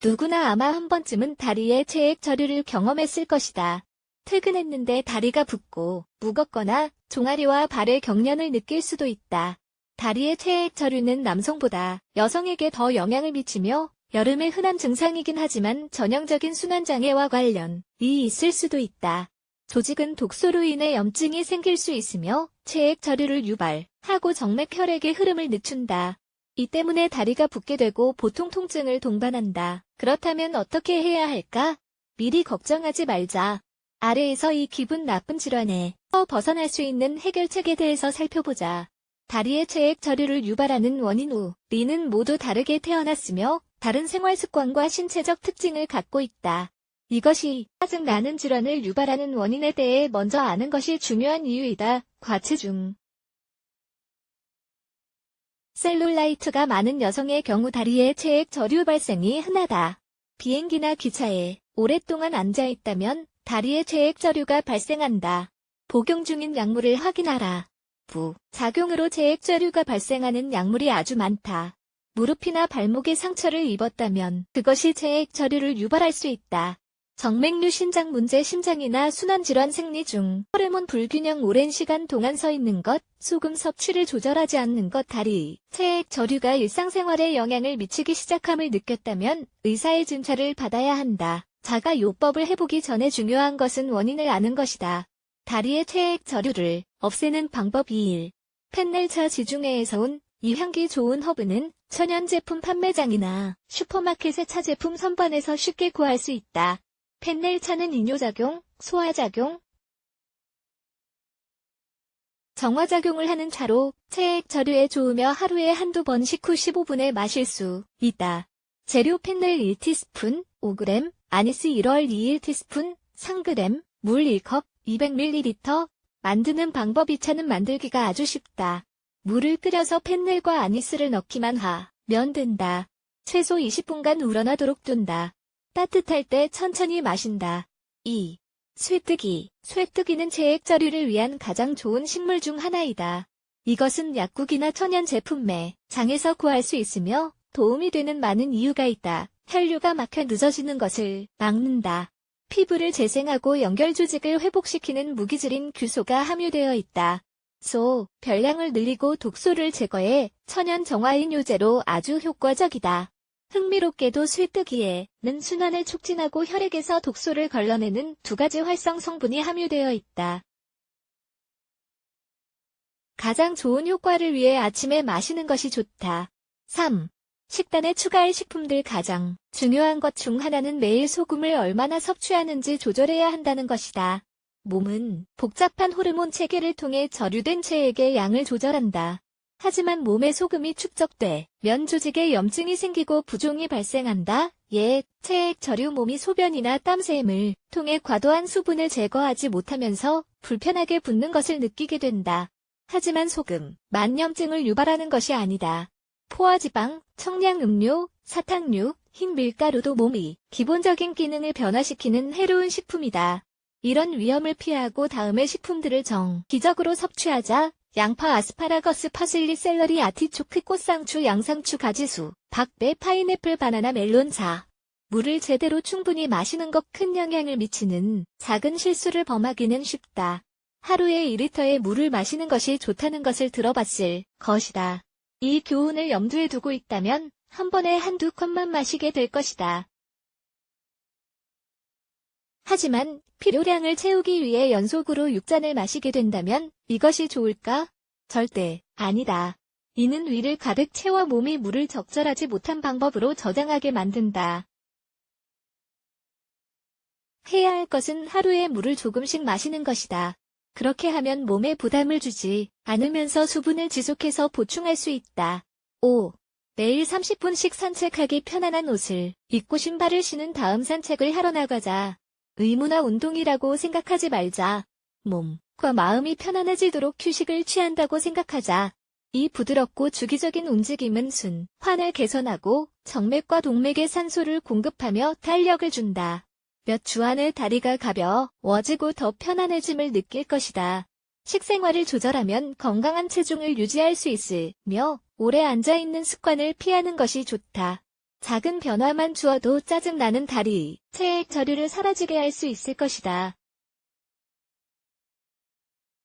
누구나 아마 한 번쯤은 다리에 체액 저류를 경험했을 것이다. 퇴근했는데 다리가 붓고 무겁거나 종아리와 발의 경련을 느낄 수도 있다. 다리의 체액 저류는 남성보다 여성에게 더 영향을 미치며 여름에 흔한 증상이긴 하지만 전형적인 순환장애와 관련이 있을 수도 있다. 조직은 독소로 인해 염증이 생길 수 있으며 체액 저류를 유발하고 정맥 혈액의 흐름을 늦춘다. 이 때문에 다리가 붓게 되고 보통 통증을 동반한다. 그렇다면 어떻게 해야 할까? 미리 걱정하지 말자. 아래에서 이 기분 나쁜 질환에 벗어날 수 있는 해결책에 대해서 살펴보자. 다리의 체액 저류를 유발하는 원인 우리는 모두 다르게 태어났으며 다른 생활 습관과 신체적 특징을 갖고 있다. 이것이 짜증나는 질환을 유발하는 원인에 대해 먼저 아는 것이 중요한 이유이다. 과체중. 셀룰라이트가 많은 여성의 경우 다리의 체액 저류 발생이 흔하다. 비행기나 기차에 오랫동안 앉아있다면 다리의 체액 저류가 발생한다. 복용 중인 약물을 확인하라. 부작용으로 체액 저류가 발생하는 약물이 아주 많다. 무릎이나 발목에 상처를 입었다면 그것이 체액 저류를 유발할 수 있다. 정맥류 심장 문제 심장이나 순환질환 생리 중 호르몬 불균형 오랜 시간 동안 서 있는 것, 소금 섭취를 조절하지 않는 것 다리, 체액 저류가 일상생활에 영향을 미치기 시작함을 느꼈다면 의사의 진찰을 받아야 한다. 자가요법을 해보기 전에 중요한 것은 원인을 아는 것이다. 다리의 체액 저류를 없애는 방법 2일. 펜넬차 지중해에서 온 이 향기 좋은 허브는 천연 제품 판매장이나 슈퍼마켓의 차 제품 선반에서 쉽게 구할 수 있다. 펜넬차는 이뇨작용, 소화작용, 정화작용을 하는 차로 체액 저류에 좋으며 하루에 한두 번 식후 15분에 마실 수 있다. 재료 펜넬 1티스푼, 5g, 아니스 1월 2일 티스푼, 3g, 물 1컵, 200ml. 만드는 방법. 이 차는 만들기가 아주 쉽다. 물을 끓여서 펜넬과 아니스를 넣기만 하면 된다. 최소 20분간 우러나도록 둔다. 따뜻할 때 천천히 마신다. 2. 쇠뜨기. 쇠뜨기는 체액 저류를 위한 가장 좋은 식물 중 하나이다. 이것은 약국이나 천연 제품 매장에서 구할 수 있으며 도움이 되는 많은 이유가 있다. 혈류가 막혀 늦어지는 것을 막는다. 피부를 재생하고 연결 조직을 회복시키는 무기질인 규소가 함유되어 있다. 별량을 늘리고 독소를 제거해 천연 정화인 요제로 아주 효과적이다. 흥미롭게도 쇠뜨기에는 순환을 촉진하고 혈액에서 독소를 걸러내는 두 가지 활성 성분이 함유되어 있다. 가장 좋은 효과를 위해 아침에 마시는 것이 좋다. 3. 식단에 추가할 식품들. 가장 중요한 것 중 하나는 매일 소금을 얼마나 섭취하는지 조절해야 한다는 것이다. 몸은 복잡한 호르몬 체계를 통해 저류된 체액의 양을 조절한다. 하지만 몸에 소금이 축적되면 조직에 염증이 생기고 부종이 발생한다. 체액 저류 몸이 소변이나 땀샘을 통해 과도한 수분을 제거하지 못하면서 불편하게 붓는 것을 느끼게 된다. 하지만 소금만 염증을 유발하는 것이 아니다. 포화지방, 청량음료, 사탕류, 흰 밀가루도 몸이 기본적인 기능을 변화시키는 해로운 식품이다. 이런 위험을 피하고 다음의 식품들을 정기적으로 섭취하자. 양파, 아스파라거스, 파슬리, 샐러리, 아티초크, 꽃상추, 양상추, 가지수, 박배, 파인애플, 바나나, 멜론. 물을 제대로 충분히 마시는 것. 큰 영향을 미치는 작은 실수를 범하기는 쉽다. 하루에 2리터의 물을 마시는 것이 좋다는 것을 들어봤을 것이다. 이 교훈을 염두에 두고 있다면 한 번에 한두 컵만 마시게 될 것이다. 하지만 필요량을 채우기 위해 연속으로 6잔을 마시게 된다면 이것이 좋을까? 절대 아니다. 이는 위를 가득 채워 몸이 물을 적절하지 못한 방법으로 저장하게 만든다. 해야 할 것은 하루에 물을 조금씩 마시는 것이다. 그렇게 하면 몸에 부담을 주지 않으면서 수분을 지속해서 보충할 수 있다. 5. 매일 30분씩 산책하기. 편안한 옷을 입고 신발을 신은 다음 산책을 하러 나가자. 의무나 운동이라고 생각하지 말자. 몸과 마음이 편안해지도록 휴식을 취한다고 생각하자. 이 부드럽고 주기적인 움직임은 순환을 개선하고 정맥과 동맥에 산소를 공급하며 탄력을 준다. 몇 주 안에 다리가 가벼워지고 더 편안해짐을 느낄 것이다. 식생활을 조절하면 건강한 체중을 유지할 수 있으며 오래 앉아있는 습관을 피하는 것이 좋다. 작은 변화만 주어도 짜증나는 다리, 체액 저류를 사라지게 할 수 있을 것이다.